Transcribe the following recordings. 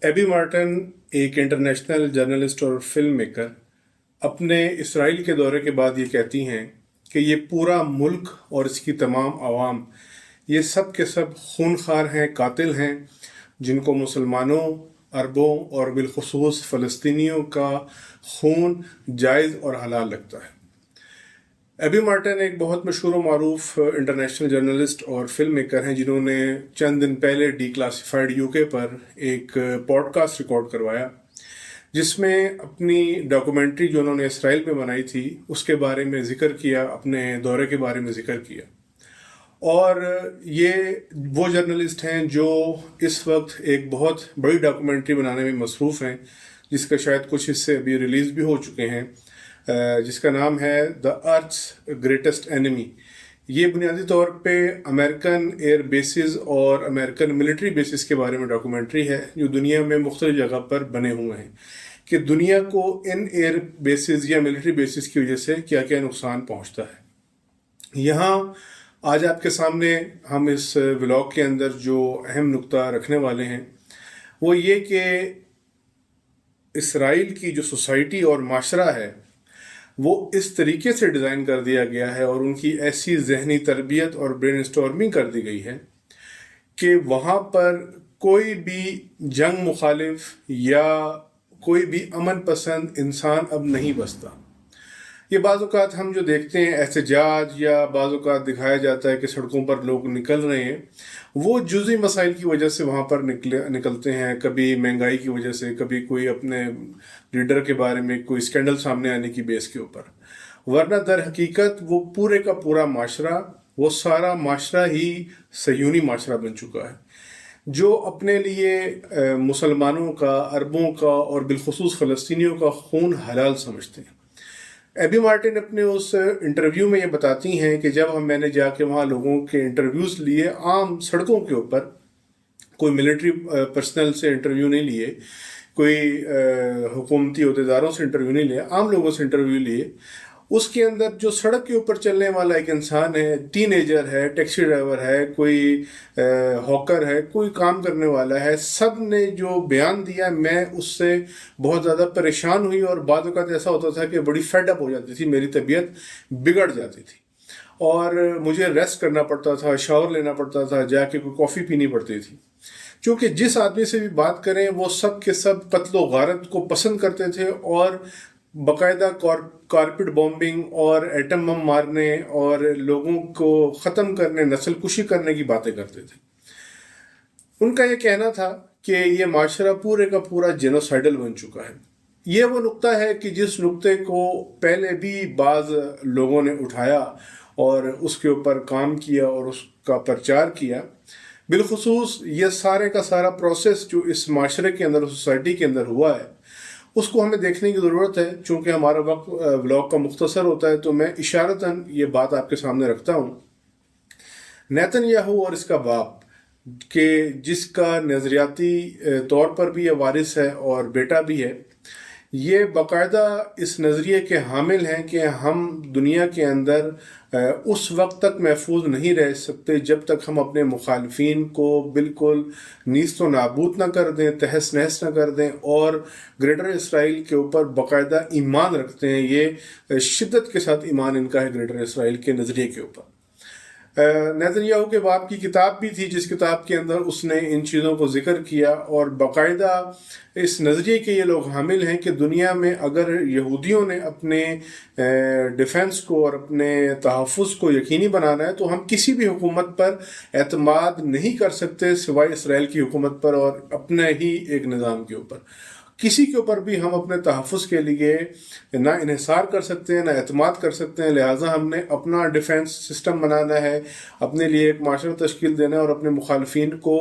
Abbey Martin ایک international journalist اور film maker اپنے اسرائیل کے دورے کے بعد یہ کہتی ہیں کہ یہ پورا ملک اور اس کی تمام عوام یہ سب کے سب خونخوار ہیں، قاتل ہیں، جن کو مسلمانوں، عربوں اور بالخصوص فلسطینیوں کا خون جائز اور حلال لگتا ہے۔ ایبی مارٹن ایک بہت مشہور و معروف انٹرنیشنل جرنلسٹ اور فلم میکر ہیں، جنہوں نے چند دن پہلے ڈی کلاسیفائڈ یو کے پر ایک پوڈ کاسٹ ریکارڈ کروایا، جس میں اپنی ڈاکومنٹری جو انہوں نے اسرائیل میں بنائی تھی اس کے بارے میں ذکر کیا، اپنے دورے کے بارے میں ذکر کیا۔ اور یہ وہ جرنلسٹ ہیں جو اس وقت ایک بہت بڑی ڈاکومنٹری بنانے میں مصروف ہیں، جس کا شاید کچھ حصے ابھی ریلیز بھی ہو چکے ہیں، جس کا نام ہے دا ارتھس گریٹسٹ اینیمی۔ یہ بنیادی طور پہ امریکن ایئر بیسز اور امریکن ملٹری بیسز کے بارے میں ڈاکومنٹری ہے، جو دنیا میں مختلف جگہ پر بنے ہوئے ہیں، کہ دنیا کو ان ایئر بیسز یا ملٹری بیسز کی وجہ سے کیا کیا نقصان پہنچتا ہے۔ یہاں آج آپ کے سامنے ہم اس ولاگ کے اندر جو اہم نقطہ رکھنے والے ہیں وہ یہ کہ اسرائیل کی جو سوسائٹی اور معاشرہ ہے وہ اس طریقے سے ڈیزائن کر دیا گیا ہے اور ان کی ایسی ذہنی تربیت اور برین اسٹارمنگ کر دی گئی ہے کہ وہاں پر کوئی بھی جنگ مخالف یا کوئی بھی امن پسند انسان اب نہیں بستا۔ یہ بعض اوقات ہم جو دیکھتے ہیں احتجاج، یا بعض اوقات دکھایا جاتا ہے کہ سڑکوں پر لوگ نکل رہے ہیں، وہ جزئی مسائل کی وجہ سے وہاں پر نکلتے ہیں، کبھی مہنگائی کی وجہ سے، کبھی کوئی اپنے لیڈر کے بارے میں کوئی اسکینڈل سامنے آنے کی بیس کے اوپر، ورنہ در حقیقت وہ پورے کا پورا معاشرہ، وہ سارا معاشرہ ہی صہیونی معاشرہ بن چکا ہے، جو اپنے لیے مسلمانوں کا، عربوں کا اور بالخصوص فلسطینیوں کا خون حلال سمجھتے ہیں۔ ایبی مارٹن اپنے اس انٹرویو میں یہ بتاتی ہیں کہ جب میں نے جا کے وہاں لوگوں کے انٹرویوز لیے، عام سڑکوں کے اوپر، کوئی ملٹری پرسنل سے انٹرویو نہیں لیے، کوئی حکومتی عہدیداروں سے انٹرویو نہیں لیا، عام لوگوں سے انٹرویو لیے، اس کے اندر جو سڑک کے اوپر چلنے والا ایک انسان ہے، ٹین ایجر ہے، ٹیکسی ڈرائیور ہے، کوئی ہاکر ہے، کوئی کام کرنے والا ہے، سب نے جو بیان دیا میں اس سے بہت زیادہ پریشان ہوئی، اور بعض اوقات ایسا ہوتا تھا کہ بڑی فیڈ اپ ہو جاتی تھی، میری طبیعت بگڑ جاتی تھی اور مجھے ریسٹ کرنا پڑتا تھا، شاور لینا پڑتا تھا، جا کے کوئی کافی پینی پڑتی تھی، چونکہ جس آدمی سے بھی بات کریں وہ سب کے سب قتل و غارت کو پسند کرتے تھے، اور باقاعدہ کارپیٹ بومبنگ اور ایٹم بم مارنے اور لوگوں کو ختم کرنے، نسل کشی کرنے کی باتیں کرتے تھے۔ ان کا یہ کہنا تھا کہ یہ معاشرہ پورے کا پورا جینوسائیڈل بن چکا ہے۔ یہ وہ نقطہ ہے کہ جس نقطے کو پہلے بھی بعض لوگوں نے اٹھایا اور اس کے اوپر کام کیا اور اس کا پرچار کیا۔ بالخصوص یہ سارے کا سارا پروسیس جو اس معاشرے کے اندر، سوسائٹی کے اندر ہوا ہے، اس کو ہمیں دیکھنے کی ضرورت ہے۔ چونکہ ہمارا وقت ولاگ کا مختصر ہوتا ہے تو میں اشارتاً یہ بات آپ کے سامنے رکھتا ہوں۔ نیتن یاہو اور اس کا باپ، کہ جس کا نظریاتی طور پر بھی یہ وارث ہے اور بیٹا بھی ہے، یہ باقاعدہ اس نظریے کے حامل ہیں کہ ہم دنیا کے اندر اس وقت تک محفوظ نہیں رہ سکتے جب تک ہم اپنے مخالفین کو بالکل نیست و نابود نہ کر دیں، تہس نہس نہ کر دیں، اور گریٹر اسرائیل کے اوپر باقاعدہ ایمان رکھتے ہیں۔ یہ شدت کے ساتھ ایمان ان کا ہے گریٹر اسرائیل کے نظریے کے اوپر۔ نیتن یاہو کے باپ کی کتاب بھی تھی، جس کتاب کے اندر اس نے ان چیزوں کو ذکر کیا، اور باقاعدہ اس نظریے کے یہ لوگ حامل ہیں کہ دنیا میں اگر یہودیوں نے اپنے ڈیفنس کو اور اپنے تحفظ کو یقینی بنانا ہے تو ہم کسی بھی حکومت پر اعتماد نہیں کر سکتے سوائے اسرائیل کی حکومت پر اور اپنے ہی ایک نظام کے اوپر۔ کسی کے اوپر بھی ہم اپنے تحفظ کے لیے نہ انحصار کر سکتے ہیں، نہ اعتماد کر سکتے ہیں، لہٰذا ہم نے اپنا ڈیفنس سسٹم بنانا ہے، اپنے لیے ایک معاشرہ تشکیل دینا ہے اور اپنے مخالفین کو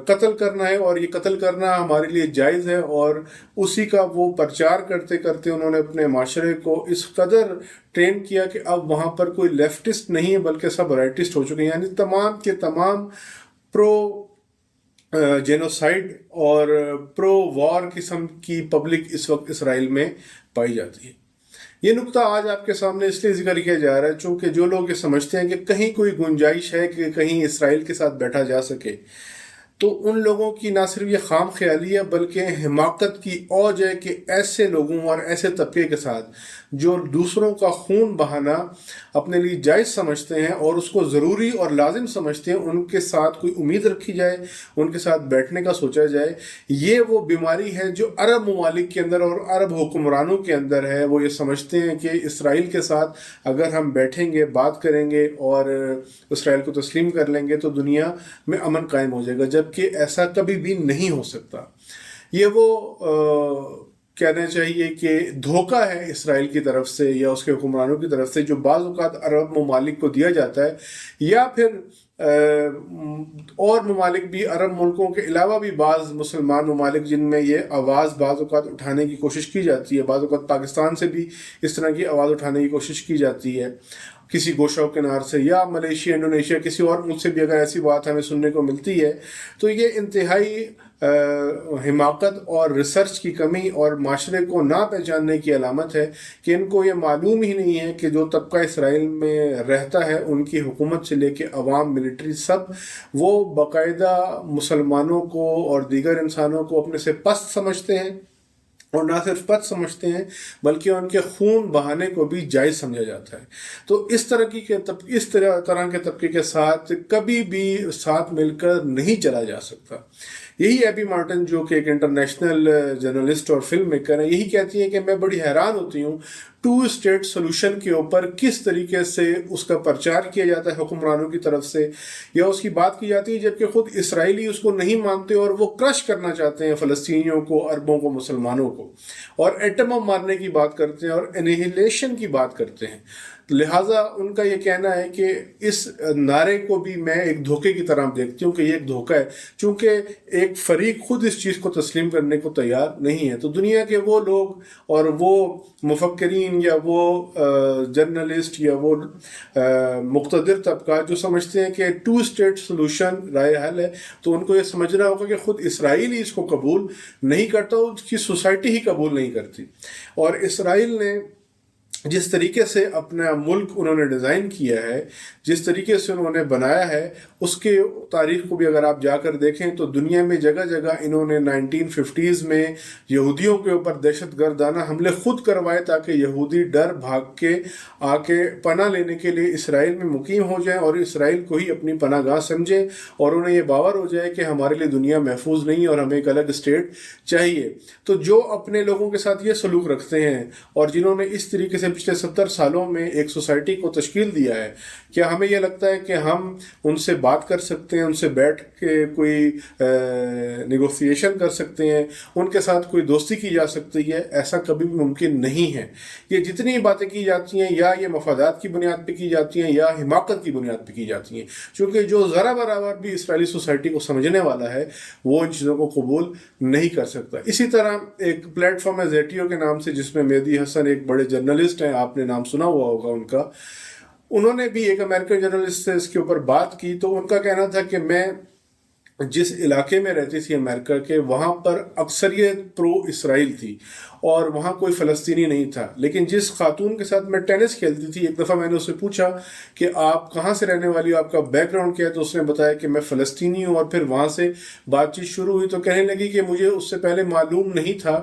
قتل کرنا ہے، اور یہ قتل کرنا ہمارے لیے جائز ہے۔ اور اسی کا وہ پرچار کرتے کرتے انہوں نے اپنے معاشرے کو اس قدر ٹرین کیا کہ اب وہاں پر کوئی لیفٹسٹ نہیں ہے بلکہ سب رائٹسٹ ہو چکے ہیں، یعنی تمام کے تمام پرو جینوسائیڈ اور پرو وار قسم کی پبلک اس وقت اسرائیل میں پائی جاتی ہے۔ یہ نقطہ آج آپ کے سامنے اس لیے ذکر کیا جا رہا ہے چونکہ جو لوگ یہ سمجھتے ہیں کہ کہیں کوئی گنجائش ہے کہ کہیں اسرائیل کے ساتھ بیٹھا جا سکے، تو ان لوگوں کی نہ صرف یہ خام خیالی ہے بلکہ حماقت کی اوج ہے کہ ایسے لوگوں اور ایسے طبقے کے ساتھ جو دوسروں کا خون بہانا اپنے لیے جائز سمجھتے ہیں اور اس کو ضروری اور لازم سمجھتے ہیں، ان کے ساتھ کوئی امید رکھی جائے، ان کے ساتھ بیٹھنے کا سوچا جائے۔ یہ وہ بیماری ہے جو عرب ممالک کے اندر اور عرب حکمرانوں کے اندر ہے۔ وہ یہ سمجھتے ہیں کہ اسرائیل کے ساتھ اگر ہم بیٹھیں گے، بات کریں گے اور اسرائیل کو تسلیم کر لیں گے تو دنیا میں امن قائم ہو جائے گا، جبکہ ایسا کبھی بھی نہیں ہو سکتا۔ یہ وہ کہنا چاہیے کہ دھوکہ ہے اسرائیل کی طرف سے یا اس کے حکمرانوں کی طرف سے جو بعض اوقات عرب ممالک کو دیا جاتا ہے، یا پھر اور ممالک بھی، عرب ملکوں کے علاوہ بھی بعض مسلمان ممالک جن میں یہ آواز بعض اوقات اٹھانے کی کوشش کی جاتی ہے۔ بعض اوقات پاکستان سے بھی اس طرح کی آواز اٹھانے کی کوشش کی جاتی ہے کسی گوشہ و کنار سے، یا ملیشیا، انڈونیشیا، کسی اور ملک سے بھی اگر ایسی بات ہمیں سننے کو ملتی ہے تو یہ انتہائی حماقت اور ریسرچ کی کمی اور معاشرے کو نہ پہچاننے کی علامت ہے کہ ان کو یہ معلوم ہی نہیں ہے کہ جو طبقہ اسرائیل میں رہتا ہے، ان کی حکومت سے لے کے عوام، ملٹری، سب وہ باقاعدہ مسلمانوں کو اور دیگر انسانوں کو اپنے سے پست سمجھتے ہیں، اور نہ صرف پد سمجھتے ہیں بلکہ ان کے خون بہانے کو بھی جائز سمجھا جاتا ہے۔ تو اس طرح کے طبقے کے ساتھ کبھی بھی ساتھ مل کر نہیں چلا جا سکتا۔ یہی ایبی مارٹن جو کہ ایک انٹرنیشنل جرنلسٹ اور فلم میکر ہیں، یہی کہتی ہیں کہ میں بڑی حیران ہوتی ہوں 2 اسٹیٹ سولوشن کے اوپر کس طریقے سے اس کا پرچار کیا جاتا ہے حکمرانوں کی طرف سے، یا اس کی بات کی جاتی ہے جبکہ خود اسرائیلی اس کو نہیں مانتے اور وہ کرش کرنا چاہتے ہیں فلسطینیوں کو، عربوں کو، مسلمانوں کو، اور ایٹم بم مارنے کی بات کرتے ہیں اور انہیلیشن کی بات کرتے ہیں۔ لہٰذا ان کا یہ کہنا ہے کہ اس نعرے کو بھی میں ایک دھوکے کی طرح دیکھتی ہوں کہ یہ ایک دھوکہ ہے، چونکہ ایک فریق خود اس چیز کو تسلیم کرنے کو تیار نہیں ہے۔ تو دنیا کے وہ لوگ اور وہ مفکرین یا وہ جرنلسٹ یا وہ مقتدر طبقہ جو سمجھتے ہیں کہ 2 اسٹیٹ سولوشن رائے حل ہے، تو ان کو یہ سمجھنا ہوگا کہ خود اسرائیل ہی اس کو قبول نہیں کرتا، اس کی سوسائٹی ہی قبول نہیں کرتی۔ اور اسرائیل نے جس طریقے سے اپنا ملک انہوں نے ڈیزائن کیا ہے، جس طریقے سے انہوں نے بنایا ہے، اس کے تاریخ کو بھی اگر آپ جا کر دیکھیں تو دنیا میں جگہ جگہ انہوں نے 1950s میں یہودیوں کے اوپر دہشت گردانہ حملے خود کروائے تاکہ یہودی ڈر بھاگ کے آ کے پناہ لینے کے لیے اسرائیل میں مقیم ہو جائیں اور اسرائیل کو ہی اپنی پناہ گاہ سمجھیں، اور انہیں یہ باور ہو جائے کہ ہمارے لیے دنیا محفوظ نہیں اور ہمیں ایک الگ اسٹیٹ چاہیے۔ تو جو اپنے لوگوں کے ساتھ یہ سلوک رکھتے ہیں اور جنہوں نے اس طریقے سے پچھلے 70 سالوں میں ایک سوسائٹی کو تشکیل دیا ہے، کیا ہمیں یہ لگتا ہے کہ ہم ان سے بات کر سکتے ہیں، ان سے بیٹھ کے کوئی نیگوسیشن کر سکتے ہیں، ان کے ساتھ کوئی دوستی کی جا سکتی ہے؟ ایسا کبھی بھی ممکن نہیں ہے۔ یہ جتنی باتیں کی جاتی ہیں یا یہ مفادات کی بنیاد پہ کی جاتی ہیں یا حماقت کی بنیاد پہ کی جاتی ہیں، چونکہ جو ذرا برابر بھی اسرائیلی سوسائٹی کو سمجھنے والا ہے وہ ان چیزوں کو قبول نہیں کر سکتا۔ اسی طرح ایک پلیٹ فارم ہے زیٹیو کے نام سے، جس میں مہدی حسن ایک بڑے جرنلسٹ ہیں، آپ نے نام سنا ہوا ہوگا ان کا، انہوں نے بھی ایک امریکن جرنلسٹ سے اس کے اوپر بات کی، تو ان کا کہنا تھا کہ میں جس علاقے میں رہتی تھی امریکہ کے، وہاں پر اکثریت پرو اسرائیل تھی اور وہاں کوئی فلسطینی نہیں تھا، لیکن جس خاتون کے ساتھ میں ٹینس کھیلتی تھی، ایک دفعہ میں نے اس سے پوچھا کہ آپ کہاں سے رہنے والی ہو، آپ کا بیک گراؤنڈ کیا ہے، تو اس نے بتایا کہ میں فلسطینی ہوں، اور پھر وہاں سے بات چیت شروع ہوئی۔ تو کہنے لگی کہ مجھے اس سے پہلے معلوم نہیں تھا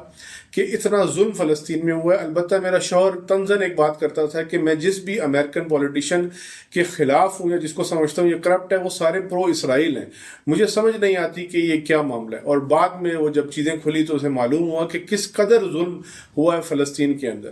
کہ اتنا ظلم فلسطین میں ہوا ہے، البتہ میرا شوہر طنزاً ایک بات کرتا تھا کہ میں جس بھی امریکن پولیٹیشین کے خلاف ہوں یا جس کو سمجھتا ہوں یہ کرپٹ ہے، وہ سارے پرو اسرائیل ہیں، مجھے سمجھ نہیں آتی کہ یہ کیا معاملہ ہے۔ اور بعد میں وہ جب چیزیں کھلی تو اسے معلوم ہوا کہ کس قدر ظلم ہوا ہے فلسطین کے اندر۔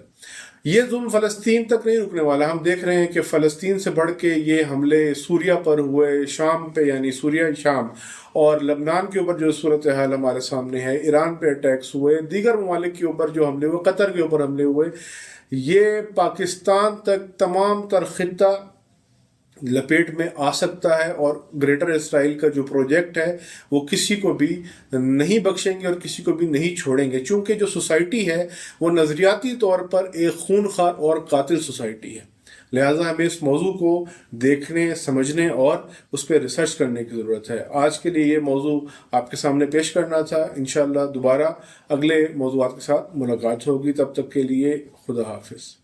یہ ظلم فلسطین تک نہیں رکنے والا، ہم دیکھ رہے ہیں کہ فلسطین سے بڑھ کے یہ حملے سوریہ پر ہوئے، شام پہ، یعنی سوریہ شام، اور لبنان کے اوپر جو صورتحال ہمارے سامنے ہے، ایران پہ اٹیکس ہوئے، دیگر ممالک کے اوپر جو حملے ہوئے، قطر کے اوپر حملے ہوئے، یہ پاکستان تک تمام تر خطہ لپیٹ میں آ سکتا ہے، اور گریٹر اسرائیل کا جو پروجیکٹ ہے وہ کسی کو بھی نہیں بخشیں گے اور کسی کو بھی نہیں چھوڑیں گے، چونکہ جو سوسائٹی ہے وہ نظریاتی طور پر ایک خونخوار اور قاتل سوسائٹی ہے۔ لہٰذا ہمیں اس موضوع کو دیکھنے، سمجھنے اور اس پہ ریسرچ کرنے کی ضرورت ہے۔ آج کے لیے یہ موضوع آپ کے سامنے پیش کرنا تھا، انشاءاللہ دوبارہ اگلے موضوعات کے ساتھ ملاقات ہوگی، تب تک کے لیے خدا حافظ۔